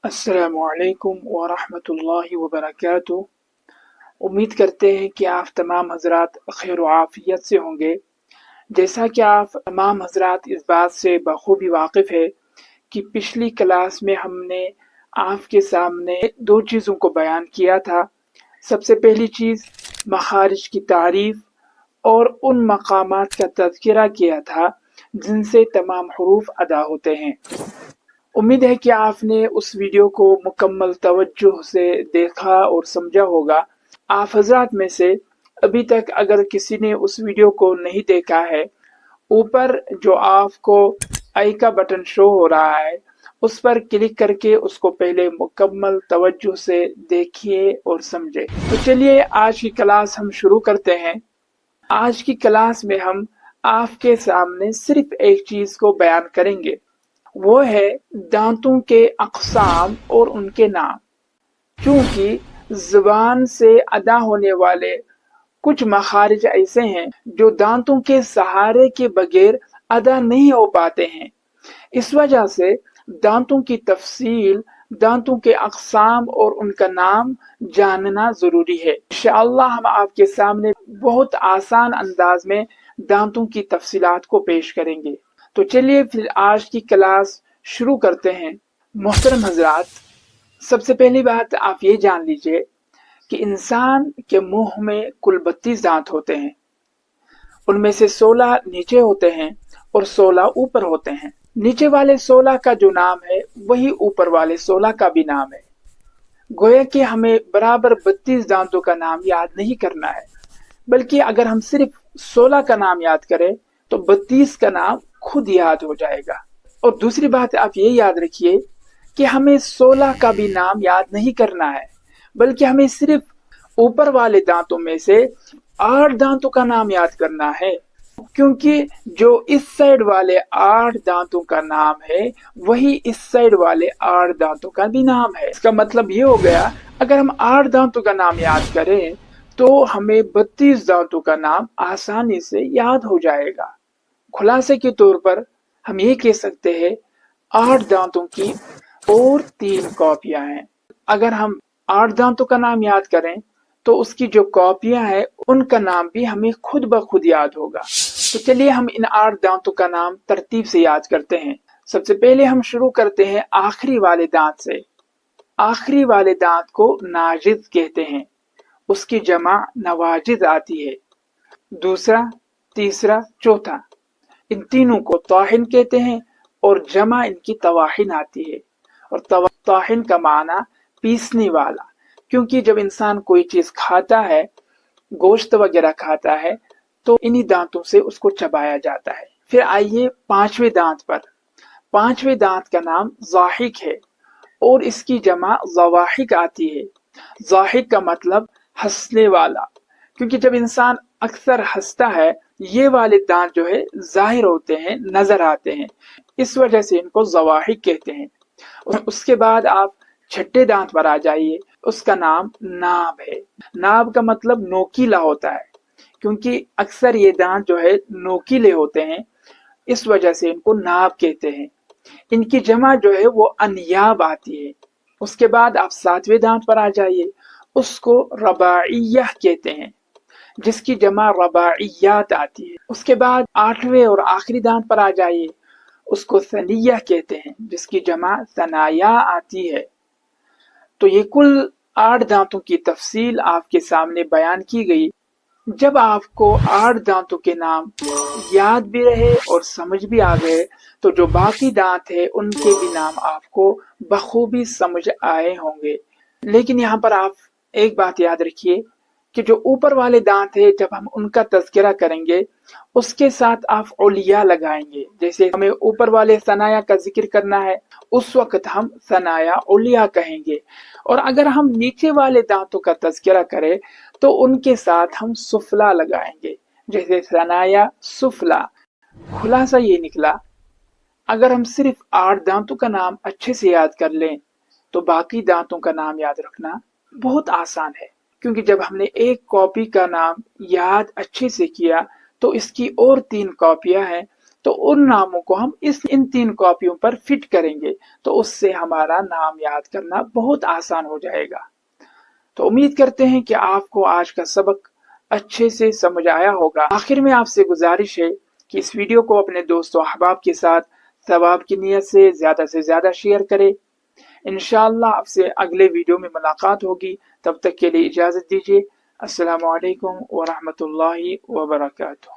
अस्सलामु अलैकुम वरहमतुल्लाहि वबरकातुह। उम्मीद करते हैं कि आप तमाम हजरात खैर व आफियत से होंगे। जैसा कि आप तमाम हजरात इस बात से बखूबी वाकिफ़ है कि पिछली क्लास में हमने आपके सामने दो चीज़ों को बयान किया था। सबसे पहली चीज़ मखारिज की तारीफ और उन मकामात का तज़किरा किया था जिनसे तमाम हुरूफ अदा होते हैं। उम्मीद है कि आपने उस वीडियो को मुकम्मल तवज्जो से देखा और समझा होगा। आप हजरात में से अभी तक अगर किसी ने उस वीडियो को नहीं देखा है, ऊपर जो आपको आई का बटन शो हो रहा है उस पर क्लिक करके उसको पहले मुकम्मल तवज्जो से देखिए और समझे। तो चलिए आज की क्लास हम शुरू करते हैं। आज की क्लास में हम आपके सामने सिर्फ एक चीज को बयान करेंगे, वो है दांतों के अक़साम और उनके नाम। क्योंकि ज़ुबान से अदा होने वाले कुछ मखारिज ऐसे हैं जो दांतों के सहारे के बगैर अदा नहीं हो पाते हैं। इस वजह से दांतों की तफसील, दांतों के अक़साम और उनका नाम जानना जरूरी है। इंशाअल्लाह हम आपके सामने बहुत आसान अंदाज में दांतों की तफसीलात को पेश करेंगे। तो चलिए फिर आज की क्लास शुरू करते हैं। मोहतरम हजरात, सबसे पहली बात आप ये जान लीजिए कि इंसान के मुंह में कुल 32 दांत होते हैं। उनमें से 16 नीचे होते हैं और 16 ऊपर होते हैं। नीचे वाले 16 का जो नाम है वही ऊपर वाले 16 का भी नाम है। गोया कि हमें बराबर 32 दांतों का नाम याद नहीं करना है, बल्कि अगर हम सिर्फ 16 का नाम याद करें तो 32 का नाम खुद याद हो जाएगा। और दूसरी बात आप ये याद रखिए कि हमें 16 का भी नाम याद नहीं करना है, बल्कि हमें सिर्फ ऊपर वाले दांतों में से 8 दांतों का नाम याद करना है। क्योंकि जो इस साइड वाले 8 दांतों का नाम है वही इस साइड वाले 8 दांतों का भी नाम है। इसका मतलब ये हो गया, अगर हम 8 दांतों का नाम याद करें तो हमें 32 दांतों का नाम आसानी से याद हो जाएगा। खुलासे के तौर पर हम ये कह सकते हैं 8 दांतों की और 3 कॉपियां हैं। अगर हम 8 दांतों का नाम याद करें तो उसकी जो कॉपियां हैं उनका नाम भी हमें खुद ब खुद याद होगा। तो चलिए हम इन 8 दांतों का नाम तरतीब से याद करते हैं। सबसे पहले हम शुरू करते हैं आखिरी वाले दांत से। आखिरी वाले दांत को नाजिद कहते हैं, उसकी जमा नवाजिद आती है। दूसरा, तीसरा, चौथा, इन तीनों को ताहिन कहते हैं और जमा इनकी तवाहिन आती है। और ताहिन का माना पीसने वाला, क्योंकि जब इंसान कोई चीज खाता है, गोश्त वगैरह खाता है, तो इन्हीं दांतों से उसको चबाया जाता है। फिर आइए 5वें दांत पर। 5वें दांत का नाम ज़ाहिक है और इसकी जमा ज़वाहिक आती है। ज़ाहिक का मतलब हंसने वाला, क्योंकि जब इंसान अक्सर हंसता है ये वाले दांत जो है जाहिर होते हैं, नजर आते हैं, इस वजह से इनको ज़वाहिक कहते हैं। उसके बाद आप 6ठे दांत पर आ जाइए, उसका नाम नाब है। नाब का मतलब नोकीला होता है, क्योंकि अक्सर ये दांत जो है नोकीले होते हैं, इस वजह से इनको नाब कहते हैं। इनकी जमा जो है वो अनयाब आती है। उसके बाद आप 7वें दांत पर आ जाइए, उसको रबाइया कहते हैं, जिसकी जमा रबाइयात आती है। उसके बाद 8वें और आखिरी दांत पर आ जाइए, उसको सनिया कहते हैं, जिसकी जमा सनाया आती है। तो ये कुल 8 दांतों की तफसील आपके सामने बयान की गई। जब आपको 8 दांतों के नाम याद भी रहे और समझ भी आ गए तो जो बाकी दांत है उनके भी नाम आपको बखूबी समझ आए होंगे। लेकिन यहाँ पर आप एक बात याद रखिए कि जो ऊपर वाले दांत है, जब हम उनका तज़किरा करेंगे उसके साथ आप उलिया लगाएंगे। जैसे हमें ऊपर वाले सनाया का जिक्र करना है, उस वक्त हम सनाया उलिया कहेंगे। और अगर हम नीचे वाले दांतों का तज़किरा करें तो उनके साथ हम सुफला लगाएंगे, जैसे सनाया सुफला। खुलासा ये निकला, अगर हम सिर्फ 8 दांतों का नाम अच्छे से याद कर लें तो बाकी दांतों का नाम याद रखना बहुत आसान है। क्योंकि जब हमने एक कॉपी का नाम याद अच्छे से किया तो इसकी और 3 कॉपियां हैं, تو ان ناموں کو ہم ان 3 کاپیوں پر فٹ کریں گے، تو اس سے ہمارا نام یاد کرنا بہت آسان ہو جائے گا۔ تو امید کرتے ہیں کہ آپ کو آج کا سبق اچھے سے سمجھ آیا ہوگا۔ آخر میں آپ سے گزارش ہے کہ اس ویڈیو کو اپنے دوست و احباب کے ساتھ ثواب کی نیت سے زیادہ شیئر کریں۔ انشاءاللہ آپ سے اگلے ویڈیو میں ملاقات ہوگی، تب تک کے لیے اجازت دیجیے۔ السلام علیکم ورحمۃ اللہ وبرکاتہ۔